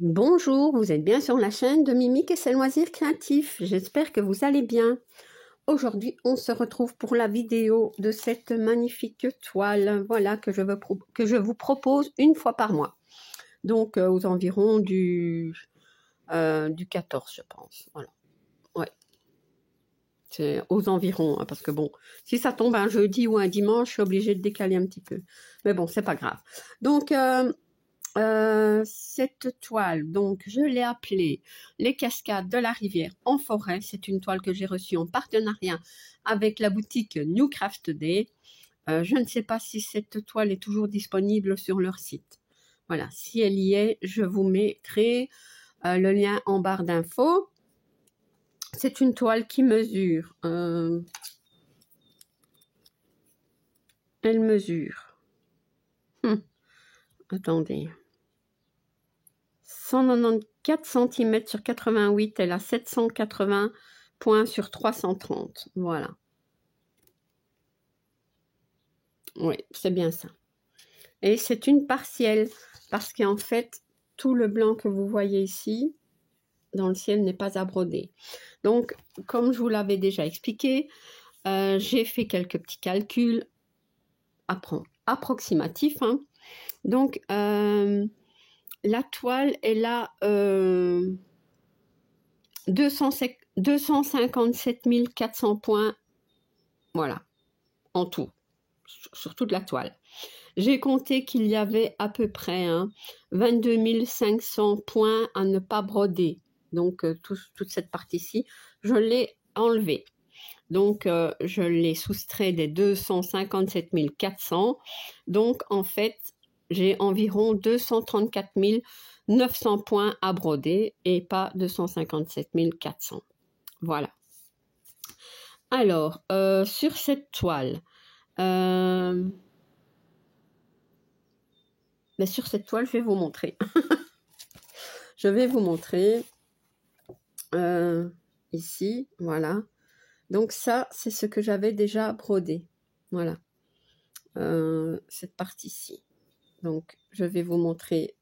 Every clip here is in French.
Bonjour, vous êtes bien sur la chaîne de Mimique et ses loisirs créatifs. J'espère que vous allez bien. Aujourd'hui, on se retrouve pour la vidéo de cette magnifique toile, voilà, que je vous propose une fois par mois. Donc, aux environs du 14, je pense. Voilà. Ouais. C'est aux environs, hein, parce que bon, si ça tombe un jeudi ou un dimanche, je suis obligée de décaler un petit peu. Mais bon, c'est pas grave. Donc, cette toile, donc je l'ai appelée Les Cascades de la Rivière en Forêt. C'est une toile que j'ai reçue en partenariat avec la boutique New Craft Day. Je ne sais pas si cette toile est toujours disponible sur leur site. Voilà, si elle y est, je vous mettrai le lien en barre d'infos. C'est une toile qui mesure, elle mesure, attendez, 194 cm sur 88, elle a 780 points sur 330, voilà. Oui, c'est bien ça. Et c'est une partielle, parce qu'en fait, tout le blanc que vous voyez ici, dans le ciel, n'est pas à broder. Donc, comme je vous l'avais déjà expliqué, j'ai fait quelques petits calculs approximatifs. Hein. Donc, la toile, elle a 257 400 points, voilà, en tout, sur toute la toile. J'ai compté qu'il y avait à peu près 22 500 points à ne pas broder. Donc, toute cette partie-ci, je l'ai enlevée. Donc, je l'ai soustrait des 257 400. Donc, en fait, j'ai environ 234 900 points à broder et pas 257 400. Voilà. Alors, sur cette toile, sur cette toile, je vais vous montrer. Je vais vous montrer ici, voilà. Donc ça, c'est ce que j'avais déjà brodé. Voilà. Cette partie-ci. Donc, je vais vous montrer.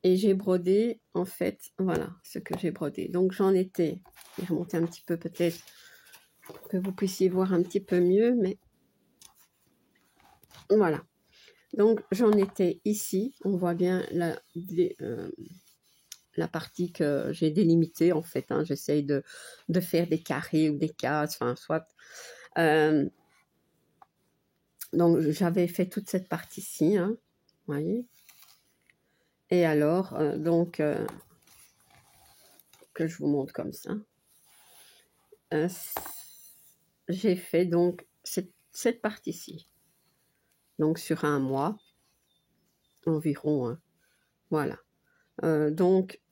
Et j'ai brodé, en fait, voilà, ce que j'ai brodé. Donc, j'en étais, je vais remonter un petit peu peut-être, pour que vous puissiez voir un petit peu mieux, mais voilà. Donc, j'en étais ici. On voit bien la partie que j'ai délimitée, en fait. Hein. J'essaye de faire des carrés ou des cases, enfin, soit. Donc, j'avais fait toute cette partie-ci, hein, vous voyez. Et alors, que je vous montre comme ça. J'ai fait donc cette partie-ci. Donc, sur un mois, environ, hein, voilà. Donc,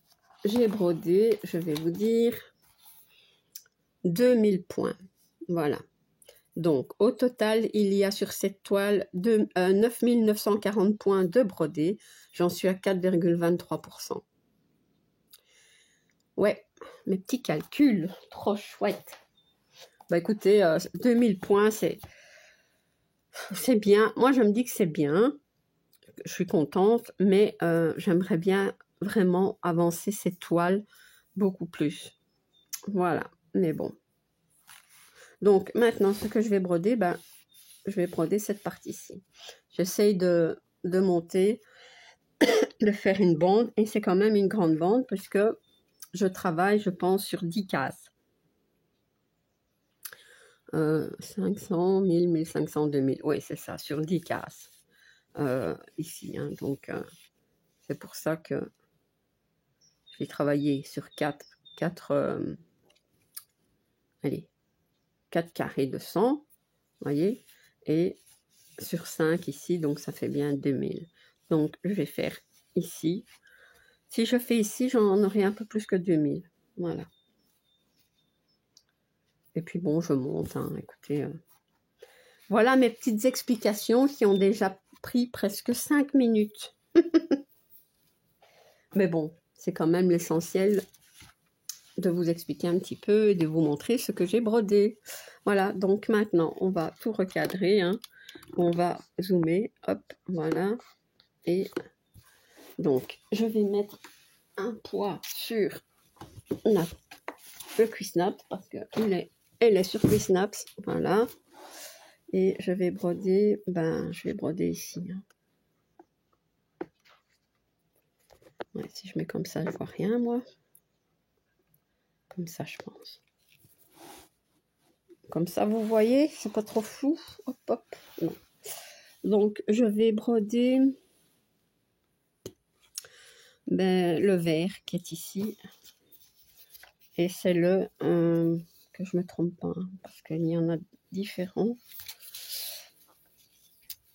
j'ai brodé, je vais vous dire, 2000 points. Voilà. Donc, au total, il y a sur cette toile 9 940 points de brodé. J'en suis à 4,23%. Ouais, mes petits calculs, trop chouette. Bah écoutez, 2000 points, c'est bien. Moi, je me dis que c'est bien. Je suis contente, mais j'aimerais bien vraiment avancer cette toile beaucoup plus. Voilà, mais bon. Donc, maintenant, ce que je vais broder, je vais broder cette partie-ci. J'essaye de monter, de faire une bande, et c'est quand même une grande bande, puisque je travaille, je pense, sur 10 cases. 500, 1000, 1500, 2000, oui, c'est ça, sur 10 cases. Ici, hein, donc, c'est pour ça que j'ai travaillé sur 4 carrés de 100, voyez, et sur 5 ici, donc ça fait bien 2000. Donc, je vais faire ici. Si je fais ici, j'en aurai un peu plus que 2000. Voilà. Et puis bon, je monte, hein, écoutez. Voilà mes petites explications qui ont déjà pris presque 5 minutes. Mais bon, c'est quand même l'essentiel de vous expliquer un petit peu et de vous montrer ce que j'ai brodé. Voilà, donc maintenant, on va tout recadrer. Hein. On va zoomer, hop, voilà. Et donc, je vais mettre un poids sur le Cuissnaps parce que elle est sur Cuissnaps, voilà. Et je vais broder, je vais broder ici. Hein. Ouais, si je mets comme ça, je vois rien, moi. Comme ça, je pense. Comme ça, vous voyez, c'est pas trop flou. Hop, hop, non. Donc, je vais broder le vert qui est ici. Et c'est le, que je me trompe pas, hein, parce qu'il y en a différents.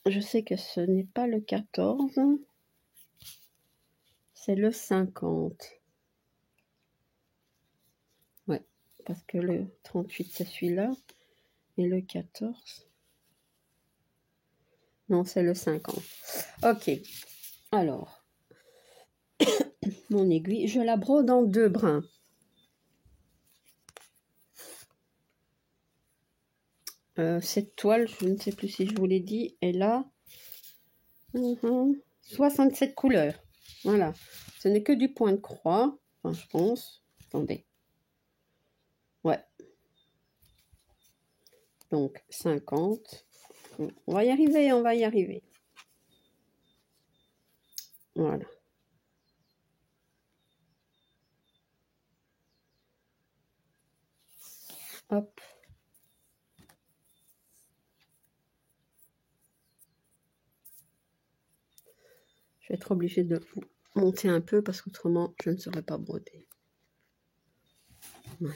Je sais que ce n'est pas le 14, c'est le 50. Ouais, parce que le 38, c'est celui-là. Et le 14, non, c'est le 50. Ok, alors, mon aiguille, je la brode en 2 brins. Cette toile, je ne sais plus si je vous l'ai dit, elle a 67 couleurs. Voilà, ce n'est que du point de croix, enfin, je pense. Attendez. Ouais. Donc, 50. On va y arriver, on va y arriver. Voilà. Hop. Je vais être obligée de monter un peu parce qu'autrement, je ne saurais pas broder. Voilà.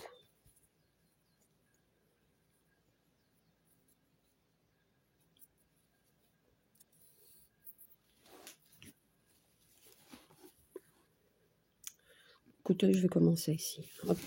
Écoutez, je vais commencer ici. Hop.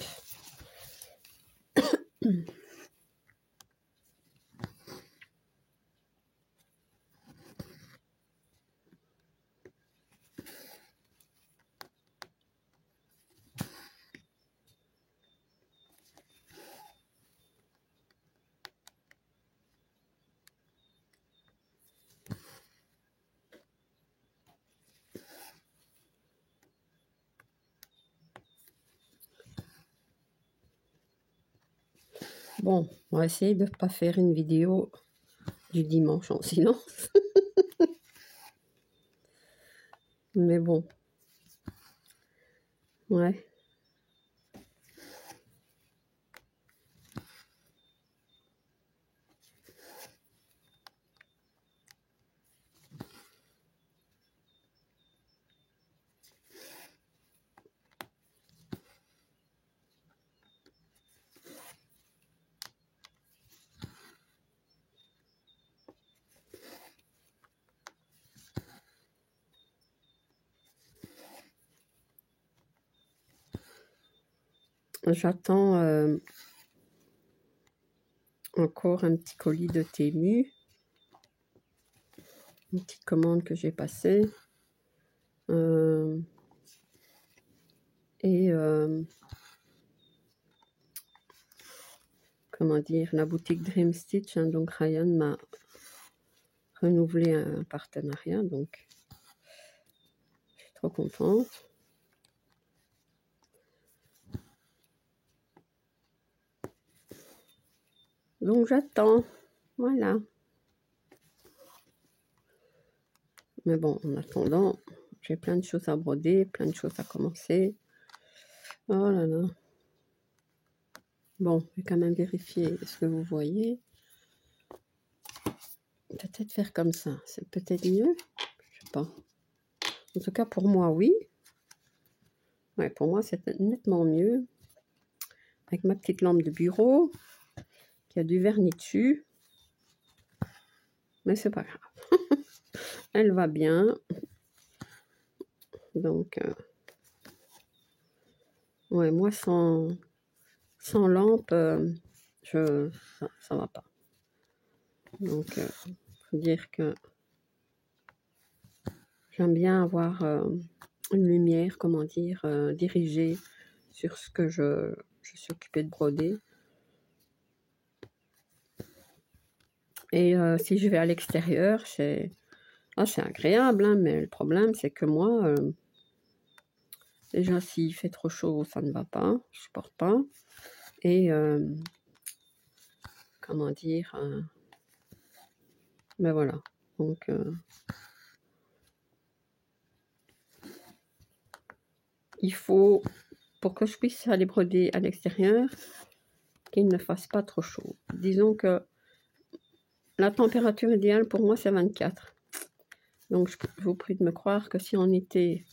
Bon, on va essayer de ne pas faire une vidéo du dimanche en silence. Mais bon. Ouais. J'attends encore un petit colis de Temu. Une petite commande que j'ai passée. Comment dire, la boutique Dream Stitch, hein, donc Ryan m'a renouvelé un partenariat, donc je suis trop contente. Donc j'attends, voilà. Mais bon, en attendant, j'ai plein de choses à broder, plein de choses à commencer. Oh là là. Bon, je vais quand même vérifier ce que vous voyez. Peut-être faire comme ça, c'est peut-être mieux. Je sais pas. En tout cas, pour moi, oui. Ouais, pour moi, c'est nettement mieux. Avec ma petite lampe de bureau, qui a du vernis dessus. Mais c'est pas grave. Elle va bien. Donc, ouais, moi, sans lampe, ça va pas. Donc, faut dire que j'aime bien avoir une lumière, comment dire, dirigée sur ce que je suis occupée de broder. Et si je vais à l'extérieur, c'est agréable, hein, mais le problème, c'est que moi, Déjà, s'il fait trop chaud, ça ne va pas, je supporte pas. Et comment dire, ben voilà. Donc il faut, pour que je puisse aller broder à l'extérieur, qu'il ne fasse pas trop chaud. Disons que la température idéale pour moi, c'est 24. Donc, je vous prie de me croire que si en été,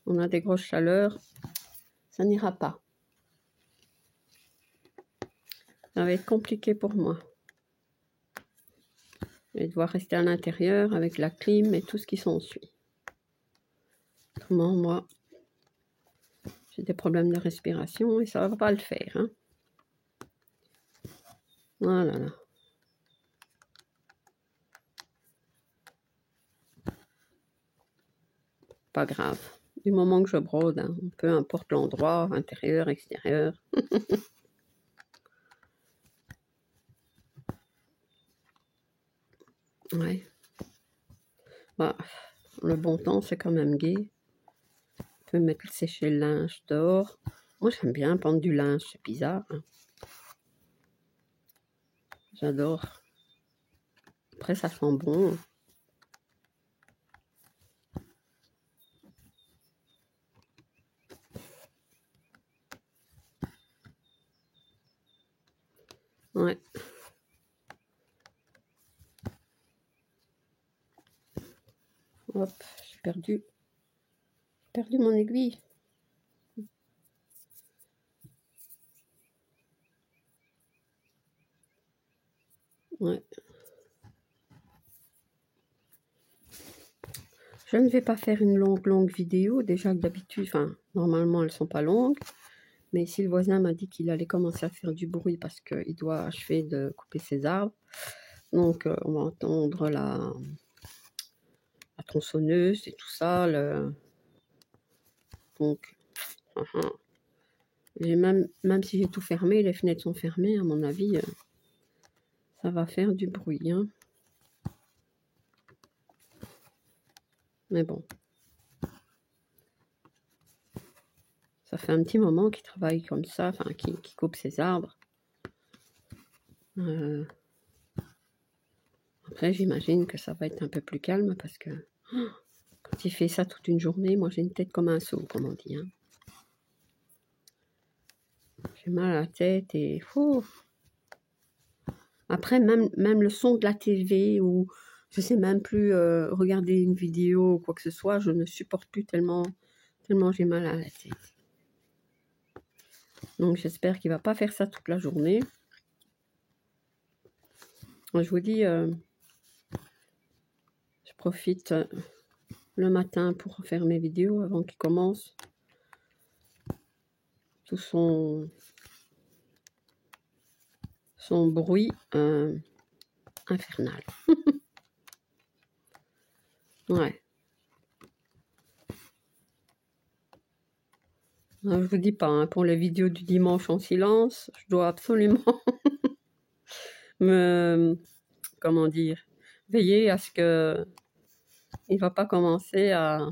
on a des grosses chaleurs, ça n'ira pas. Ça va être compliqué pour moi. Je vais devoir rester à l'intérieur avec la clim et tout ce qui s'ensuit. Autrement, moi, j'ai des problèmes de respiration et ça ne va pas le faire. Hein. Voilà. Là. Pas grave. Du moment que je brode, hein, peu importe l'endroit, intérieur, extérieur. Ouais. Bah, le bon temps, c'est quand même gai. On peut mettre sécher le linge dehors. Moi, j'aime bien pendre du linge, c'est bizarre. Hein. J'adore. Après, ça sent bon. Ouais. Hop, j'ai perdu mon aiguille. Ouais. Je ne vais pas faire une longue vidéo. Déjà que d'habitude, enfin, normalement, elles sont pas longues. Mais si le voisin m'a dit qu'il allait commencer à faire du bruit parce qu'il doit achever de couper ses arbres. Donc, on va entendre la tronçonneuse et tout ça. Donc, même si j'ai tout fermé, les fenêtres sont fermées, à mon avis, ça va faire du bruit. Hein. Mais bon. Ça fait un petit moment qu'il travaille comme ça, enfin, qu'il coupe ses arbres. Après, j'imagine que ça va être un peu plus calme parce que quand il fait ça toute une journée, moi j'ai une tête comme un seau, comme on dit. Hein. J'ai mal à la tête et fou. Après, même le son de la TV ou je sais même plus regarder une vidéo ou quoi que ce soit, je ne supporte plus tellement j'ai mal à la tête. Donc j'espère qu'il ne va pas faire ça toute la journée. Je vous dis, je profite le matin pour faire mes vidéos avant qu'il commence. Tout son bruit infernal. Ouais. Je vous dis pas, hein, pour les vidéos du dimanche en silence, je dois absolument comment dire, veiller à ce que il va pas commencer à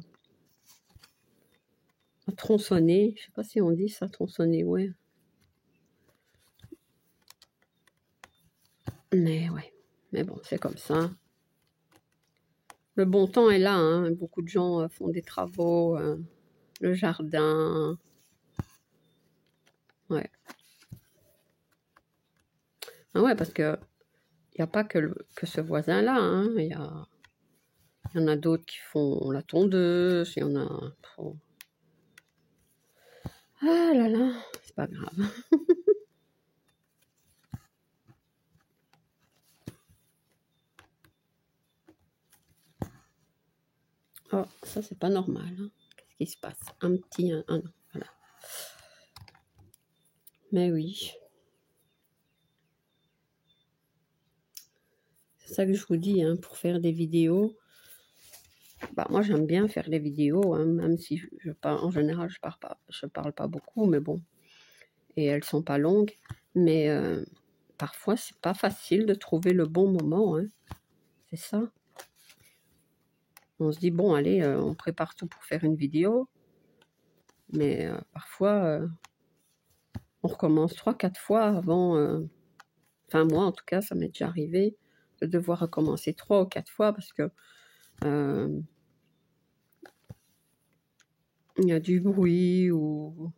tronçonner. Je sais pas si on dit ça, tronçonner, ouais. Mais ouais, mais bon, c'est comme ça. Le bon temps est là, hein. Beaucoup de gens font des travaux, le jardin. Ouais. Ah ouais, parce que il n'y a pas que ce voisin-là, hein. Il y en a d'autres qui font la tondeuse, il y en a... Ah là là, c'est pas grave. Oh, ça c'est pas normal. Hein. Qu'est-ce qui se passe? Un petit... non, voilà. Mais oui. C'est ça que je vous dis, hein, pour faire des vidéos. Bah, moi j'aime bien faire des vidéos, hein, même si je parle, en général je parle pas beaucoup, mais bon. Et elles sont pas longues. Mais parfois c'est pas facile de trouver le bon moment. Hein. C'est ça. On se dit, bon, allez, on prépare tout pour faire une vidéo. Mais parfois, on recommence 3-4 fois avant... Enfin, moi, en tout cas, ça m'est déjà arrivé de devoir recommencer 3 ou 4 fois parce que il y a du bruit ou...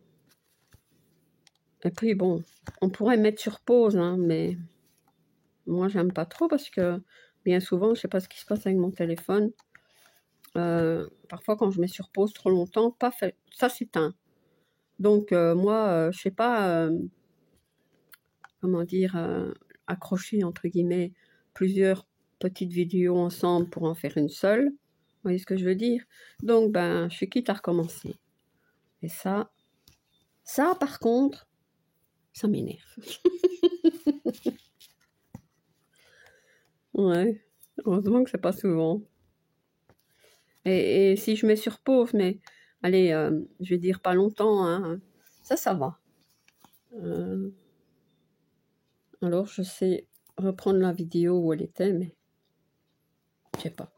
Et puis, bon, on pourrait mettre sur pause, hein, mais moi, j'aime pas trop parce que bien souvent, je sais pas ce qui se passe avec mon téléphone. Parfois, quand je mets sur pause trop longtemps, paf, ça s'éteint. Donc, moi, je sais pas, comment dire, accrocher, entre guillemets, plusieurs petites vidéos ensemble pour en faire une seule. Vous voyez ce que je veux dire? Donc, ben, je suis quitte à recommencer. Et ça, par contre, ça m'énerve. Ouais, heureusement que c'est pas souvent. Et si je mets sur pause, mais allez, je vais dire pas longtemps, hein, ça va. Alors, je sais reprendre la vidéo où elle était, mais je sais pas.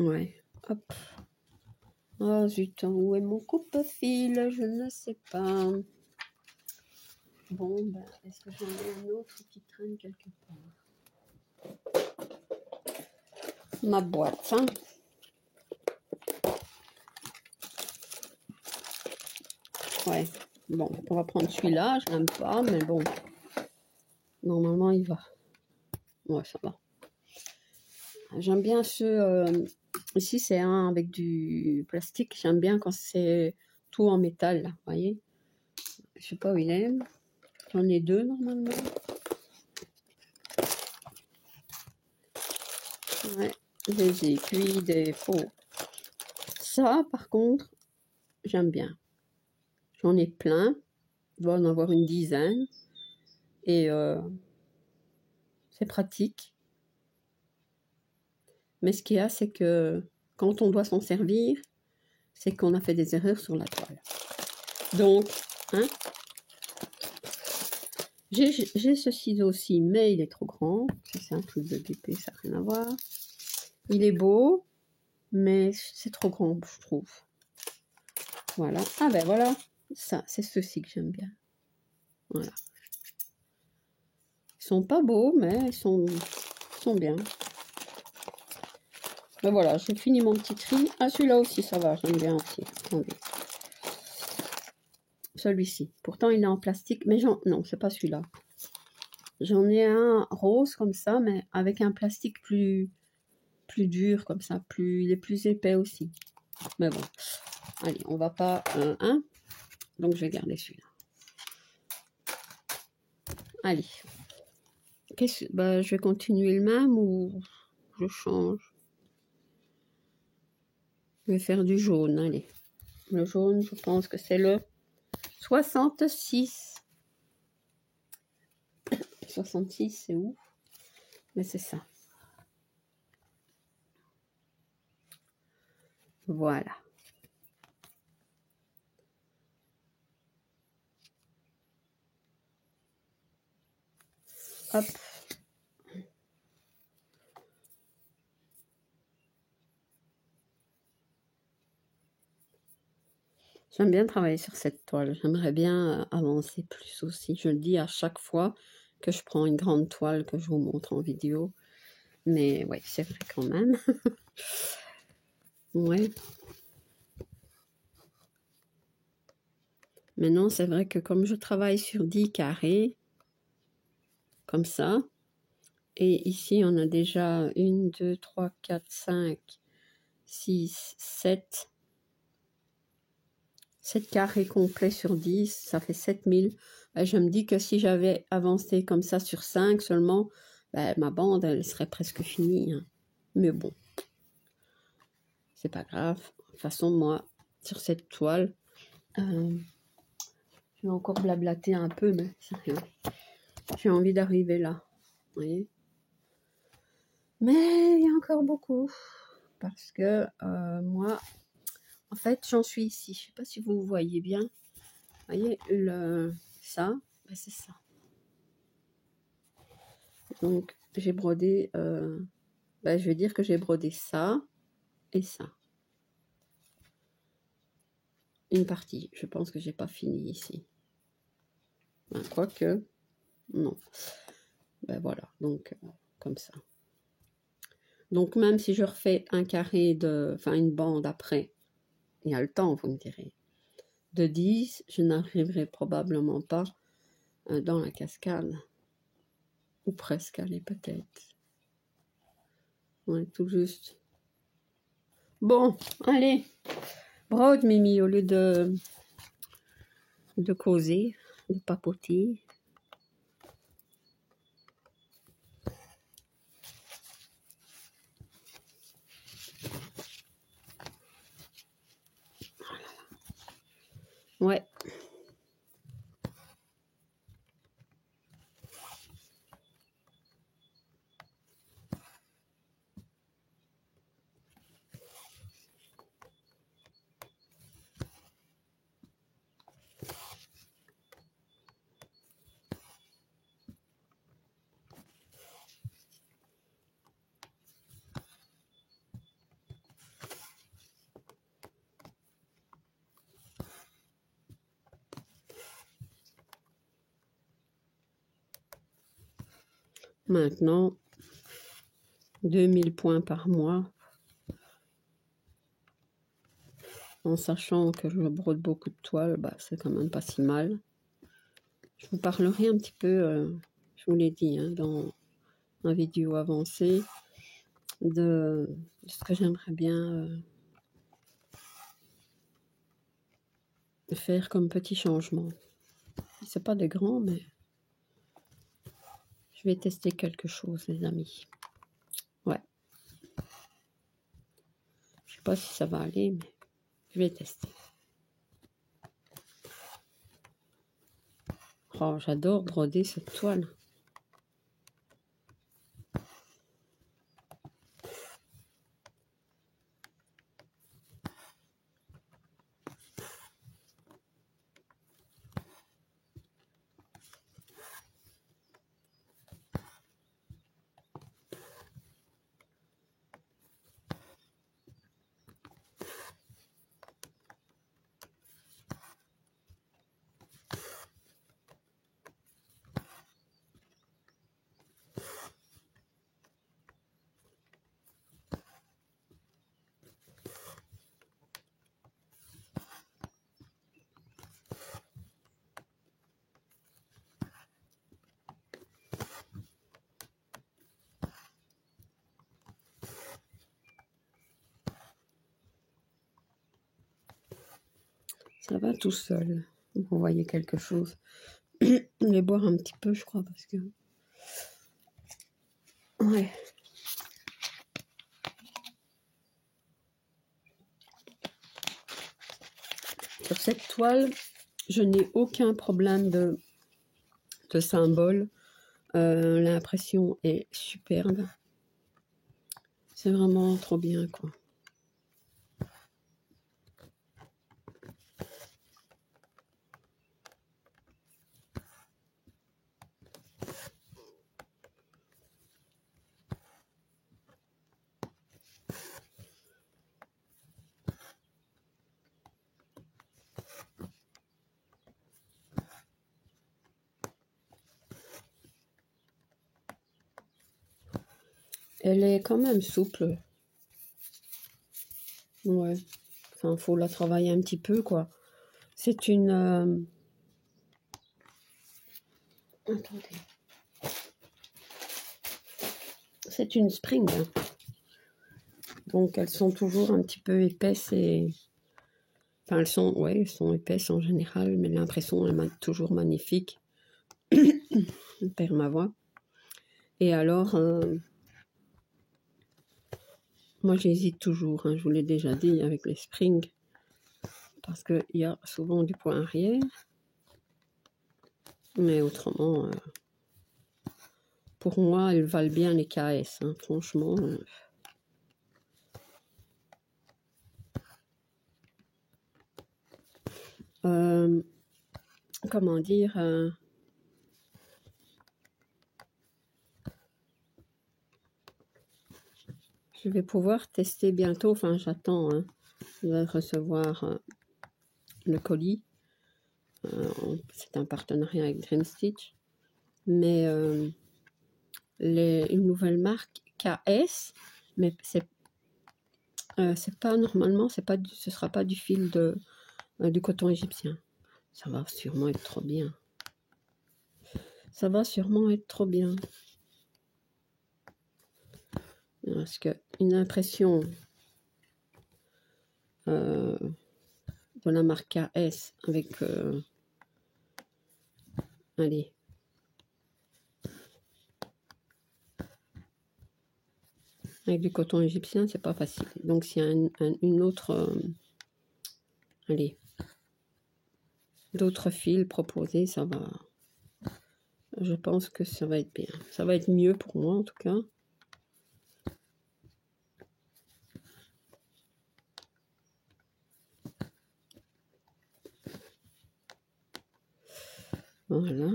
Ouais, hop. Ah zut, où est mon coupe-fil? Je ne sais pas. Bon, ben, est-ce que j'en ai un autre qui traîne quelque part? Ma boîte, hein. Ouais, bon, on va prendre celui-là, je l'aime pas, mais bon. Normalement, il va. Ouais, ça va. J'aime bien ceux... ici, c'est un avec du plastique. J'aime bien quand c'est tout en métal, là, vous voyez. Je sais pas où il est. J'en ai 2, normalement. Ouais, des aiguilles, des faux. Ça, par contre, j'aime bien. J'en ai plein. Je dois en avoir une dizaine. Et c'est pratique. Mais ce qu'il y a, c'est que quand on doit s'en servir, c'est qu'on a fait des erreurs sur la toile. Donc, hein, j'ai ce ciseau-ci, mais il est trop grand. C'est un truc de DP, ça n'a rien à voir. Il est beau, mais c'est trop grand, je trouve. Voilà. Ah ben voilà, ça, c'est ceux-ci que j'aime bien. Voilà. Ils sont pas beaux, mais ils sont bien. Ben voilà, j'ai fini mon petit tri. Ah, celui-là aussi, ça va, j'aime bien aussi. Attendez. Celui-ci. Pourtant, il est en plastique, mais non, c'est pas celui-là. J'en ai un rose comme ça, mais avec un plastique plus dur comme ça. Il est plus épais aussi. Mais bon, allez, on va pas... donc, je vais garder celui-là. Allez. Je vais continuer le même ou je change? Je vais faire du jaune, allez. Le jaune, je pense que c'est le 66. 66, c'est où? Mais c'est ça. Voilà. Hop. J'aime bien travailler sur cette toile. J'aimerais bien avancer plus aussi. Je le dis à chaque fois que je prends une grande toile que je vous montre en vidéo. Mais ouais, c'est vrai quand même. Ouais. Maintenant, c'est vrai que comme je travaille sur 10 carrés, comme ça, et ici, on a déjà 1, 2, 3, 4, 5, 6, 7 carrés complets sur 10, ça fait 7000. Ben, je me dis que si j'avais avancé comme ça sur 5 seulement, ben, ma bande, elle serait presque finie. Hein. Mais bon, c'est pas grave. De toute façon, moi, sur cette toile, je vais encore blablater un peu, mais c'est rien. J'ai envie d'arriver là, vous voyez. Mais il y a encore beaucoup, parce que moi, en fait, j'en suis ici. Je ne sais pas si vous voyez bien. Vous voyez, ça, ben c'est ça. Donc, j'ai brodé, je vais dire que j'ai brodé ça. et ça. Une partie. Je pense que j'ai pas fini ici. Ben, quoique, non. Ben voilà, donc comme ça. Donc même si je refais un carré enfin une bande après, il y a le temps, vous me direz, de 10, je n'arriverai probablement pas dans la cascade. Ou presque, allez, peut-être. Ouais, tout juste. Bon, allez. Brode, Mimi, au lieu de causer, de papoter. Ouais. Maintenant, 2000 points par mois. En sachant que je brode beaucoup de toiles, bah, c'est quand même pas si mal. Je vous parlerai un petit peu, je vous l'ai dit, hein, dans ma vidéo avancée, de ce que j'aimerais bien faire comme petit changement. C'est pas des grands, mais je vais tester quelque chose, les amis. Ouais. Je sais pas si ça va aller, mais je vais tester. Oh, j'adore broder cette toile. Ça va tout seul. Vous voyez quelque chose. Je vais boire un petit peu, je crois, parce que... Ouais. Sur cette toile, je n'ai aucun problème de symbole. L'impression est superbe. C'est vraiment trop bien, quoi. Elle est quand même souple. Ouais. Enfin, faut la travailler un petit peu, quoi. C'est une... Attendez. C'est une spring. Hein. Donc, elles sont toujours un petit peu épaisses et... Enfin, elles sont épaisses en général, mais l'impression est toujours magnifique. Je perds ma voix. Et alors... moi, j'hésite toujours, hein, je vous l'ai déjà dit, avec les springs, parce qu'il y a souvent du point arrière, mais autrement, pour moi, elles valent bien les KS, hein, franchement. Comment dire Je vais pouvoir tester bientôt, enfin j'attends, hein. Je vais recevoir le colis. C'est un partenariat avec Dream Stitch. Mais une nouvelle marque KS, mais c'est pas normalement, ce sera pas du fil du coton égyptien. Ça va sûrement être trop bien. Ça va sûrement être trop bien. Parce que une impression de la marque KS avec allez, avec du coton égyptien, c'est pas facile. Donc s'il y a une autre allez, d'autres fils proposés, ça va. Je pense que ça va être bien. Ça va être mieux pour moi en tout cas. Voilà.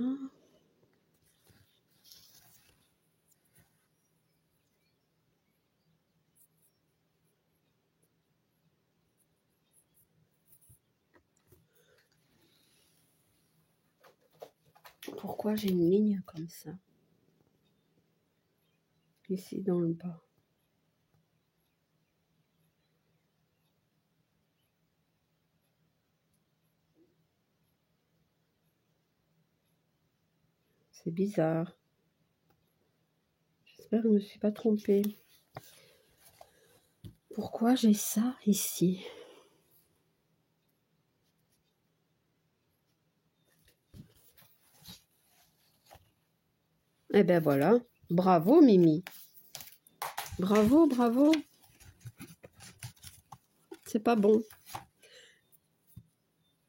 Pourquoi j'ai une ligne comme ça? Ici dans le bas. C'est bizarre. J'espère que je ne me suis pas trompée. Pourquoi j'ai ça ici? Eh ben voilà. Bravo Mimi. Bravo, bravo. C'est pas bon.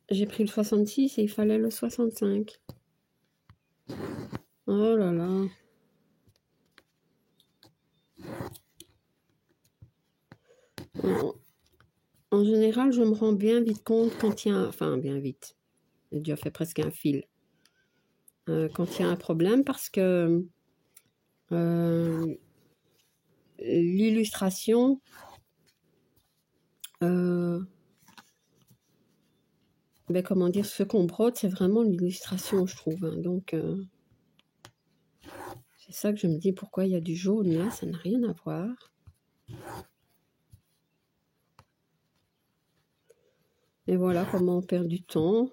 J'ai pris le 66 et il fallait le 65. Oh là là. En général, je me rends bien vite compte quand il y a... Enfin, bien vite. J'ai déjà fait presque un fil. Quand il y a un problème parce que l'illustration... ben, comment dire, ce qu'on brode, c'est vraiment l'illustration, je trouve. Hein. Donc, c'est ça que je me dis, pourquoi il y a du jaune là, ça n'a rien à voir. Et voilà comment on perd du temps.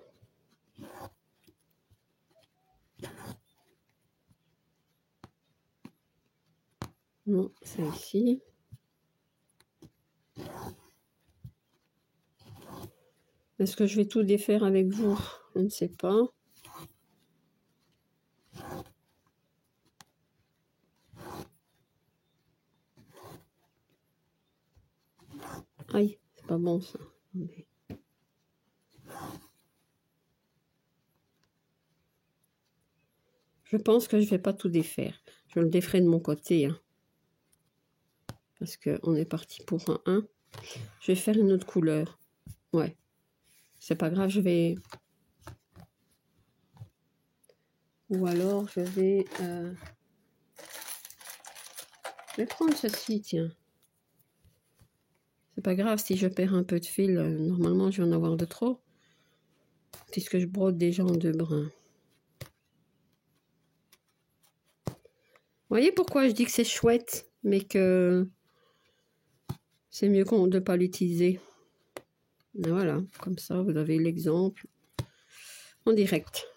Non, c'est ici. Est-ce que je vais tout défaire avec vous? Je ne sais pas. Aïe, c'est pas bon ça. Je pense que je vais pas tout défaire. Je le déferai de mon côté. Hein. Parce qu'on est parti pour un 1. Je vais faire une autre couleur. Ouais. C'est pas grave, je vais... Ou alors, je vais prendre ceci, tiens. C'est pas grave si je perds un peu de fil. Normalement, je vais en avoir de trop. Puisque je brode déjà en 2 brins. Vous voyez pourquoi je dis que c'est chouette, mais que c'est mieux de ne pas l'utiliser. Voilà, comme ça, vous avez l'exemple en direct.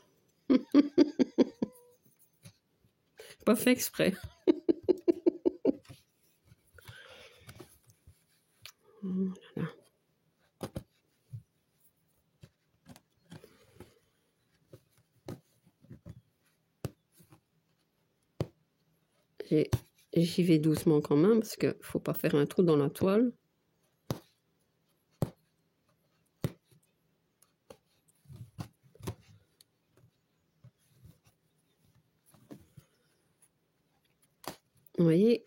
Pas fait exprès. Voilà. J'y vais doucement quand même, parce qu'il ne faut pas faire un trou dans la toile. Vous voyez?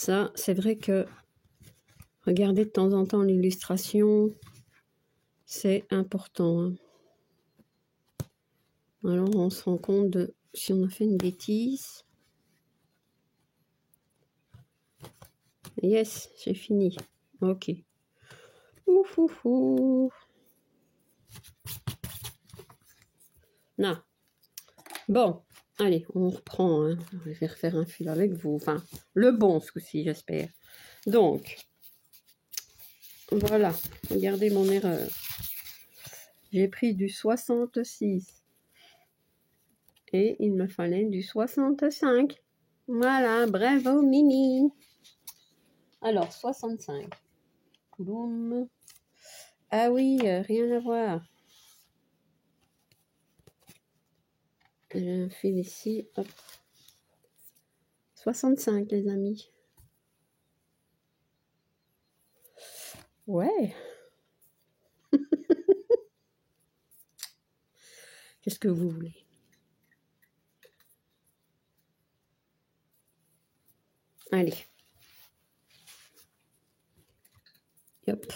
Ça, c'est vrai que regarder de temps en temps l'illustration, c'est important. Hein. Alors, on se rend compte de si on a fait une bêtise. Yes, j'ai fini. Ok. Ouf, ouf, ouf. Non. Bon, allez, on reprend. Hein. Je vais refaire un fil avec vous. Enfin, le bon, ce coup-ci, j'espère. Donc, voilà. Regardez mon erreur. J'ai pris du 66. Et il me fallait du 65. Voilà, bravo Mimi. Alors, 65. Boum. Ah oui, rien à voir. J'ai un fil ici. Hop. 65, les amis. Ouais. Qu'est-ce que vous voulez? Allez. Hop.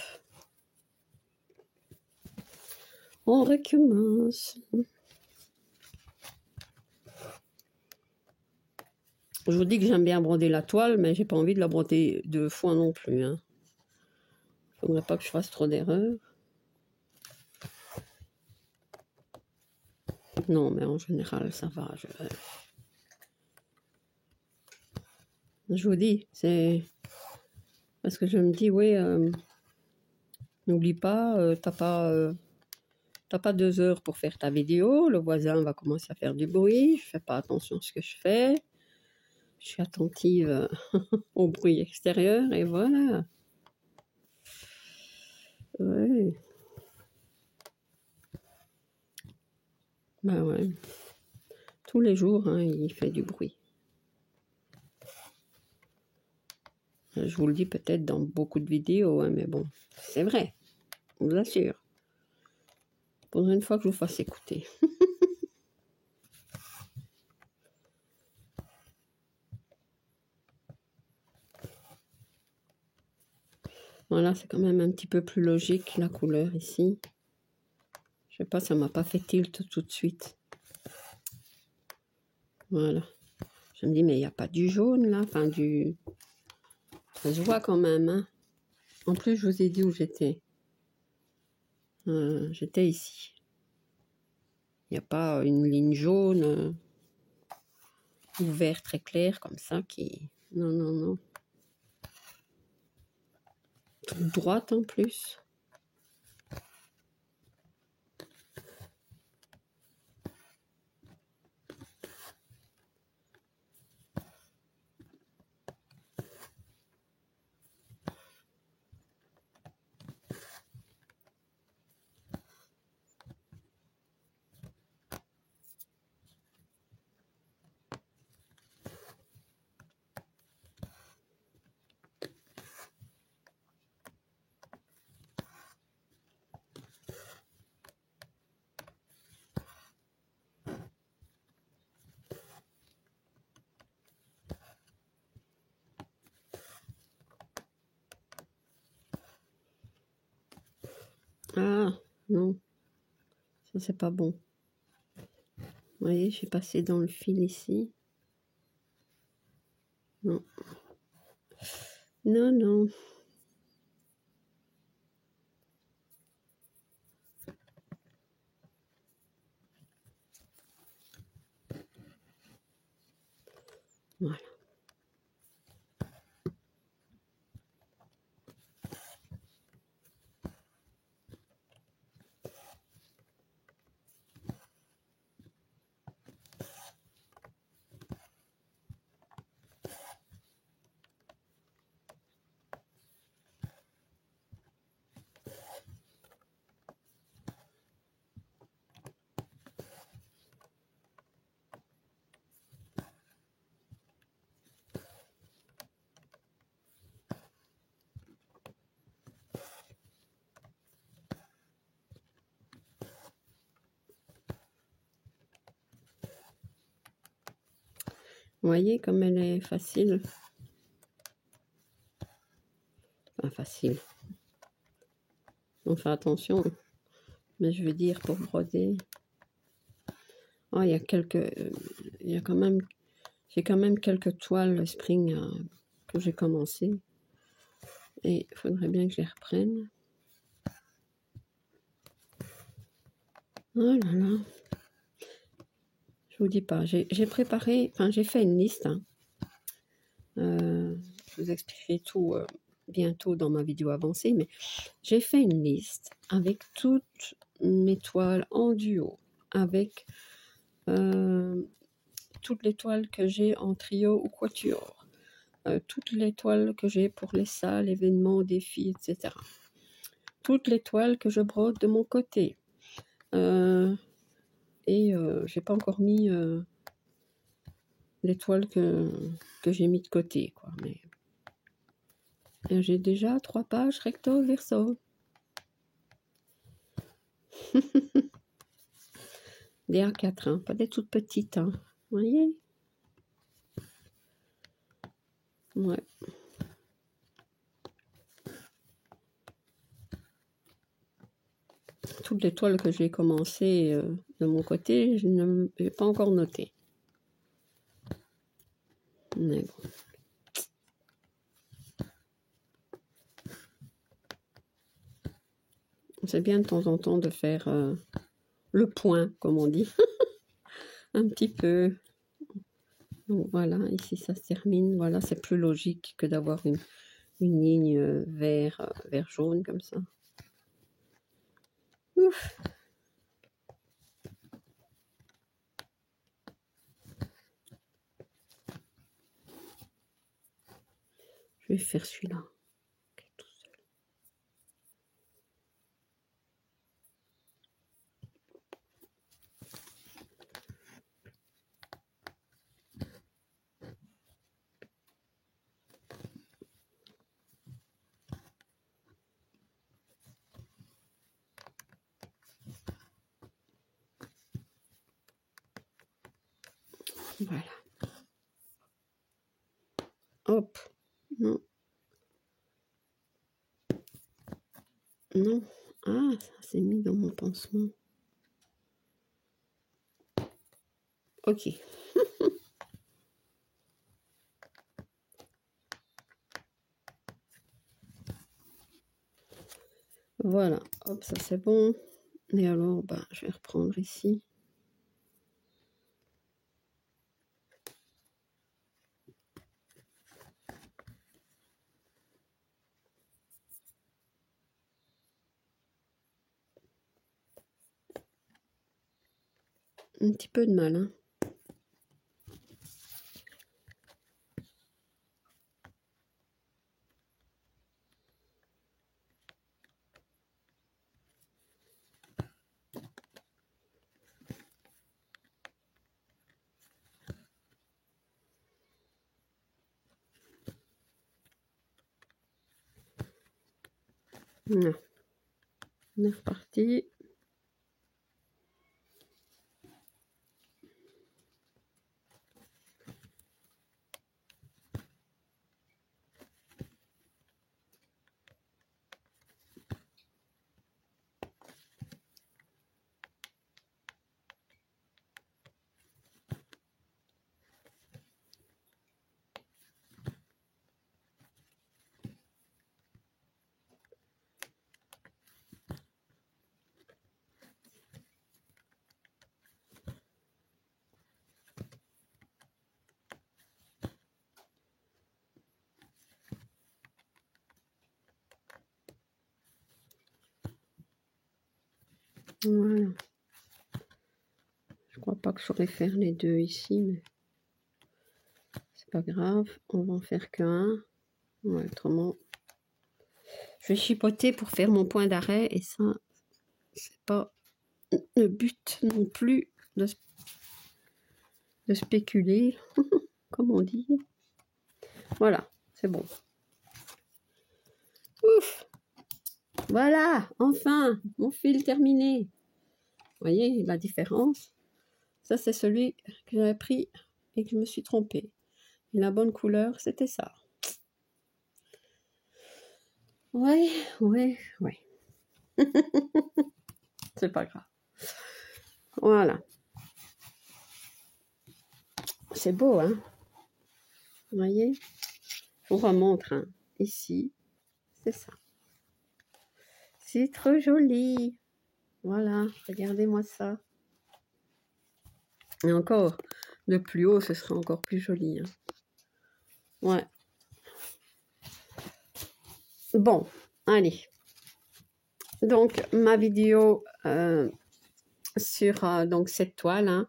On recommence. Je vous dis que j'aime bien broder la toile, mais j'ai pas envie de la broder 2 fois non plus. Hein. Faudrait pas que je fasse trop d'erreurs. Non, mais en général, ça va. Je vous dis, c'est parce que je me dis, oui, n'oublie pas, t'as pas 2 heures pour faire ta vidéo. Le voisin va commencer à faire du bruit. Je fais pas attention à ce que je fais. Je suis attentive au bruit extérieur et voilà. Ouais. Ben ouais. Tous les jours, hein, il fait du bruit. Je vous le dis peut-être dans beaucoup de vidéos, hein, mais bon, c'est vrai, je vous assure. Faudrait une fois que je vous fasse écouter. Voilà, c'est quand même un petit peu plus logique la couleur ici. Je sais pas, ça m'a pas fait tilt tout de suite. Voilà. Je me dis, mais il n'y a pas du jaune là, enfin du... Ça se voit quand même, hein. En plus, je vous ai dit où j'étais. J'étais ici. Il n'y a pas une ligne jaune ou vert très clair comme ça qui... Non, non, non. Toute droite en plus. Ah, non. Ça, c'est pas bon. Vous voyez, je suis passée dans le fil ici. Non. Non, non. Voilà. Vous voyez comme elle est facile. facile. On fait attention. Mais je veux dire, pour broder... Oh, il y a quand même... J'ai quand même quelques toiles spring que j'ai commencé. Et il faudrait bien que je les reprenne. Oh là là. Je vous dis pas. J'ai préparé... Enfin, j'ai fait une liste. Hein. Je vous expliquerai tout bientôt dans ma vidéo avancée. Mais j'ai fait une liste avec toutes mes toiles en duo. Avec toutes les toiles que j'ai en trio ou quatuor. Toutes les toiles que j'ai pour les salles, événements, défis, etc. Toutes les toiles que je brode de mon côté. J'ai pas encore mis les toiles que j'ai mis de côté, quoi. Mais j'ai déjà 3 pages recto verso. Des A4, hein, pas des toutes petites, hein. Vous voyez? Ouais. Toutes les toiles que j'ai commencé de mon côté, je n'ai pas encore noté. Mais bon. C'est bien de temps en temps de faire le point, comme on dit. Un petit peu. Donc voilà, ici ça se termine. Voilà, c'est plus logique que d'avoir une ligne vert jaune comme ça. Ouf. Je vais faire celui-là. Tout seul. Voilà. Hop. Non. Non. Ah, ça s'est mis dans mon pansement. Ok. Voilà. Hop, ça c'est bon. Et alors, bah, je vais reprendre ici. Un petit peu de mal, hein. Non. On est reparti. Voilà. Je crois pas que je saurais faire les deux ici, mais c'est pas grave. On va en faire qu'un. Ouais, autrement, je vais chipoter pour faire mon point d'arrêt et ça, c'est pas le but non plus de spéculer, comme on dit. Voilà, c'est bon. Ouf! Voilà, enfin, mon fil terminé. Vous voyez la différence? Ça, c'est celui que j'avais pris et que je me suis trompée. Et la bonne couleur, c'était ça. Oui, oui, oui. C'est pas grave. Voilà. C'est beau, hein? Vous voyez? Je vous remontre, hein. Ici, c'est ça. C'est trop joli. Voilà, regardez-moi ça. Et encore, de plus haut, ce sera encore plus joli. Hein. Ouais. Bon, allez. Donc, ma vidéo sur donc cette toile, hein,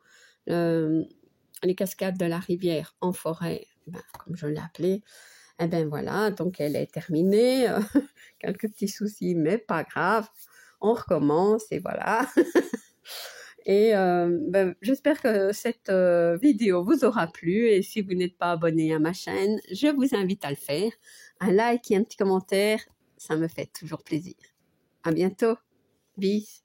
les cascades de la rivière en forêt, ben, comme je l'ai appelée, et ben voilà, donc elle est terminée. Quelques petits soucis, mais pas grave. On recommence et voilà. Et ben, j'espère que cette vidéo vous aura plu. Et si vous n'êtes pas abonné à ma chaîne, je vous invite à le faire. Un like et un petit commentaire, ça me fait toujours plaisir. À bientôt. Bis.